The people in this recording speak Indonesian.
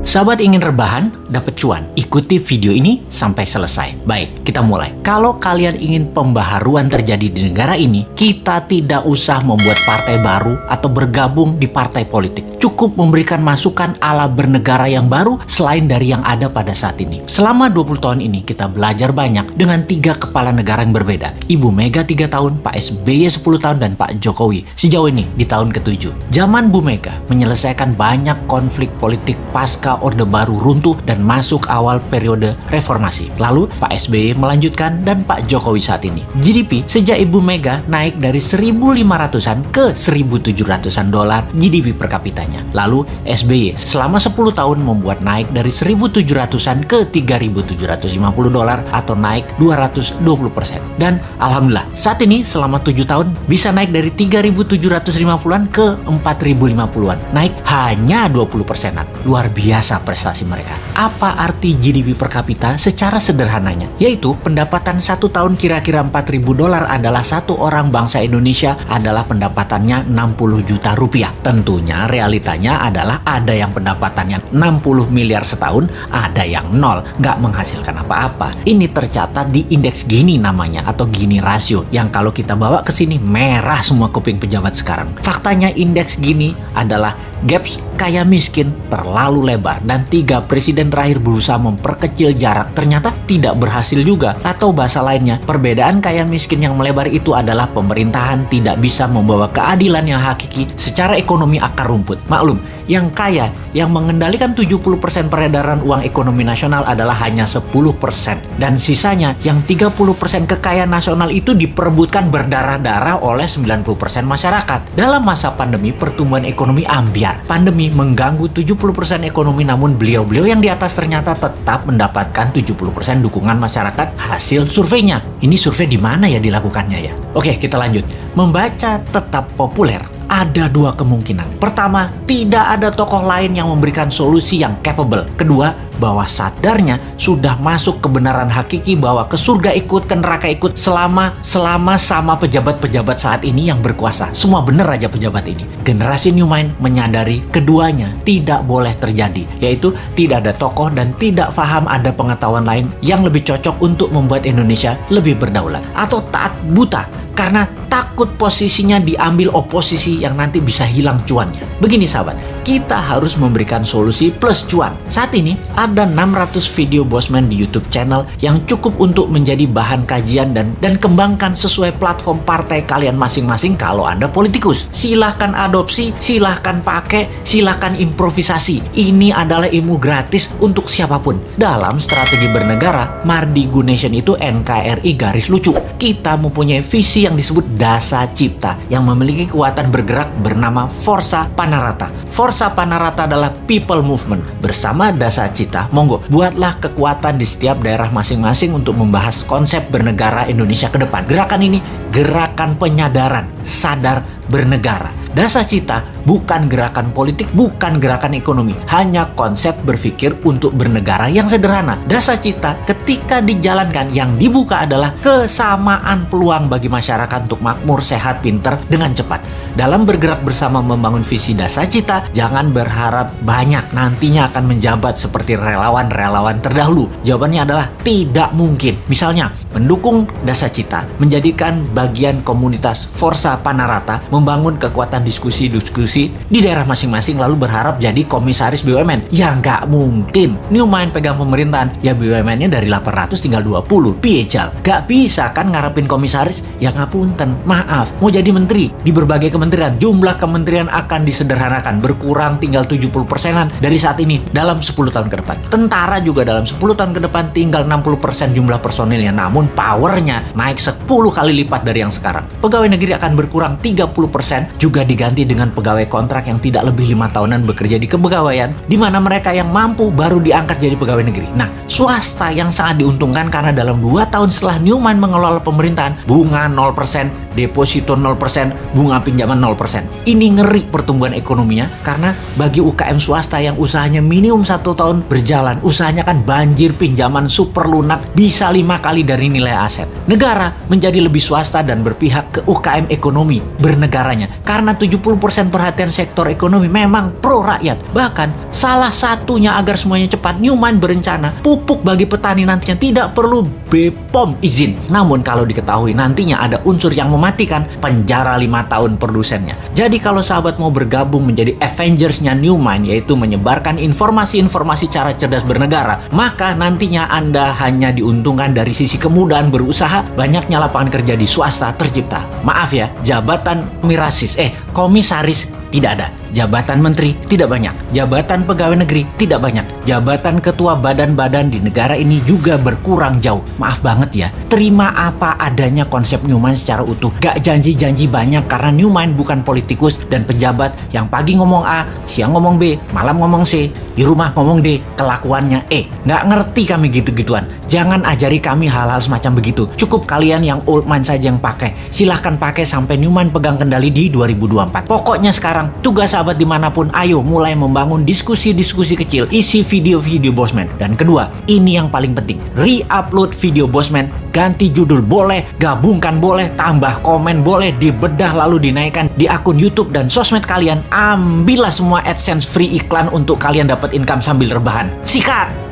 Sahabat ingin rebahan, dapat cuan? Ikuti video ini sampai selesai. Baik, kita mulai. Kalau kalian ingin pembaharuan terjadi di negara ini, kita tidak usah membuat partai baru atau bergabung di partai politik. Cukup memberikan masukan ala bernegara yang baru selain dari yang ada pada saat ini. Selama 20 tahun ini, kita belajar banyak dengan 3 kepala negara yang berbeda. Ibu Mega 3 tahun, Pak SBY 10 tahun, dan Pak Jokowi sejauh ini di tahun ke-7. Zaman Bu Mega menyelesaikan banyak konflik politik pasca Orde Baru runtuh dan masuk awal periode reformasi. Lalu Pak SBY melanjutkan dan Pak Jokowi saat ini. GDP sejak Ibu Mega naik dari 1.500-an ke 1.700-an dolar GDP per kapitanya. Lalu SBY selama 10 tahun membuat naik dari 1.700-an ke 3.750 dolar atau naik 220%. Dan alhamdulillah saat ini selama 7 tahun bisa naik dari 3.750-an ke 4.050-an. Naik hanya 20%-an. Luar biasa prestasi mereka. Apa arti GDP per kapita secara sederhananya? Yaitu pendapatan 1 tahun kira-kira 4.000 dolar adalah satu orang bangsa Indonesia adalah pendapatannya 60 juta rupiah. Tentunya realitanya adalah ada yang pendapatannya 60 miliar setahun, ada yang nol, nggak menghasilkan apa-apa. Ini tercatat di indeks Gini namanya atau Gini rasio yang kalau kita bawa ke sini merah semua kuping pejabat sekarang. Faktanya indeks Gini adalah gaps kaya miskin terlalu lebar dan 3 presiden terakhir berusaha memperkecil jarak ternyata tidak berhasil juga. Atau bahasa lainnya, perbedaan kaya miskin yang melebar itu adalah pemerintahan tidak bisa membawa keadilan yang hakiki secara ekonomi akar rumput. Maklum, yang kaya yang mengendalikan 70% peredaran uang ekonomi nasional adalah hanya 10% dan sisanya yang 30% kekayaan nasional itu diperebutkan berdarah-darah oleh 90% masyarakat. Dalam masa pandemi, pertumbuhan ekonomi ambyar. Pandemi mengganggu 70% ekonomi, namun beliau-beliau yang di atas ternyata tetap mendapatkan 70% dukungan masyarakat hasil surveinya. Ini survei di mana ya dilakukannya ya? Oke, kita lanjut. Membaca tetap populer. Ada 2 kemungkinan. Pertama, tidak ada tokoh lain yang memberikan solusi yang capable. Kedua, bahwa sadarnya sudah masuk kebenaran hakiki bahwa ke surga ikut, ke neraka ikut selama sama pejabat-pejabat saat ini yang berkuasa. Semua bener aja pejabat ini. Generasi New Mind menyadari keduanya tidak boleh terjadi, yaitu tidak ada tokoh dan tidak paham ada pengetahuan lain yang lebih cocok untuk membuat Indonesia lebih berdaulat, atau taat buta karena takut posisinya diambil oposisi yang nanti bisa hilang cuannya. Begini sahabat, kita harus memberikan solusi plus cuan. Saat ini ada 600 video Bosman di YouTube channel yang cukup untuk menjadi bahan kajian dan kembangkan sesuai platform partai kalian masing-masing kalau Anda politikus. Silahkan adopsi, silahkan pakai, silahkan improvisasi. Ini adalah ilmu gratis untuk siapapun. Dalam strategi bernegara, Mardi Gunation itu NKRI garis lucu. Kita mempunyai visi yang disebut Dasa Cipta yang memiliki kekuatan bergerak bernama Forza Panarata. Forza Panarata adalah people movement. Bersama Dasa Cipta, monggo buatlah kekuatan di setiap daerah masing-masing untuk membahas konsep bernegara Indonesia ke depan. Gerakan ini gerakan penyadaran, sadar bernegara. Dasa Cipta bukan gerakan politik, bukan gerakan ekonomi, hanya konsep berpikir untuk bernegara yang sederhana. Dasa Cipta ketika dijalankan yang dibuka adalah kesamaan peluang bagi masyarakat untuk makmur, sehat, pinter dengan cepat. Dalam bergerak bersama membangun visi Dasa Cipta, jangan berharap banyak nantinya akan menjabat seperti relawan-relawan terdahulu. Jawabannya adalah tidak mungkin. Misalnya, mendukung Dasa Cipta, menjadikan bagian komunitas Forza Panarata, membangun kekuatan diskusi-diskusi di daerah masing-masing lalu berharap jadi komisaris BUMN. Ya nggak mungkin. New Mind pegang pemerintahan, ya BUMN-nya dari 800 tinggal 20. Piejal. Nggak bisa kan ngarepin komisaris? Ya ngapunten, maaf. Mau jadi menteri di berbagai kementerian, jumlah kementerian akan disederhanakan, berkurang tinggal 70%-an dari saat ini dalam 10 tahun ke depan. Tentara juga dalam 10 tahun ke depan tinggal 60% jumlah personilnya, namun powernya naik 10 kali lipat dari yang sekarang. Pegawai negeri akan berkurang 30%, juga diganti dengan pegawai kontrak yang tidak lebih 5 tahunan bekerja di kepegawaian, di mana mereka yang mampu baru diangkat jadi pegawai negeri. Nah, swasta yang sangat diuntungkan karena dalam 2 tahun setelah New Mind mengelola pemerintahan, bunga 0%, deposito 0%, bunga pinjaman 0%. Ini ngeri pertumbuhan ekonominya karena bagi UKM swasta yang usahanya minimum 1 tahun berjalan, usahanya kan banjir pinjaman super lunak bisa 5 kali dari nilai aset. Negara menjadi lebih swasta dan berpihak ke UKM ekonomi bernegaranya karena 70% perhatian sektor ekonomi memang pro rakyat. Bahkan salah satunya agar semuanya cepat, Newmind berencana pupuk bagi petani nantinya tidak perlu BPOM izin. Namun kalau diketahui nantinya ada unsur yang mematikan, penjara 5 tahun produsennya. Jadi kalau sahabat mau bergabung menjadi Avengers-nya Newmind, yaitu menyebarkan informasi-informasi cara cerdas bernegara, maka nantinya Anda hanya diuntungkan dari sisi kemudahan berusaha, banyaknya lapangan kerja di swasta tercipta. Maaf ya, jabatan komisaris tidak ada. Jabatan menteri tidak banyak. Jabatan pegawai negeri tidak banyak. Jabatan ketua badan-badan di negara ini juga berkurang jauh. Maaf banget ya, terima apa adanya konsep Newmind secara utuh. Gak janji-janji banyak karena Newmind bukan politikus dan pejabat yang pagi ngomong A, siang ngomong B, malam ngomong C, di rumah ngomong D, kelakuannya E. Gak ngerti kami gitu-gituan. Jangan ajari kami hal-hal semacam begitu. Cukup kalian yang old mind saja yang pakai. Silahkan pakai sampai Newmind pegang kendali di 2024. Pokoknya sekarang tugas sahabat dimanapun, ayo mulai membangun diskusi-diskusi kecil, isi video-video Bosman. Dan kedua, ini yang paling penting, re-upload video Bosman, ganti judul boleh, gabungkan boleh, tambah komen boleh, dibedah lalu dinaikkan di akun YouTube dan sosmed kalian. Ambillah semua AdSense free iklan untuk kalian dapat income sambil rebahan. Sikat!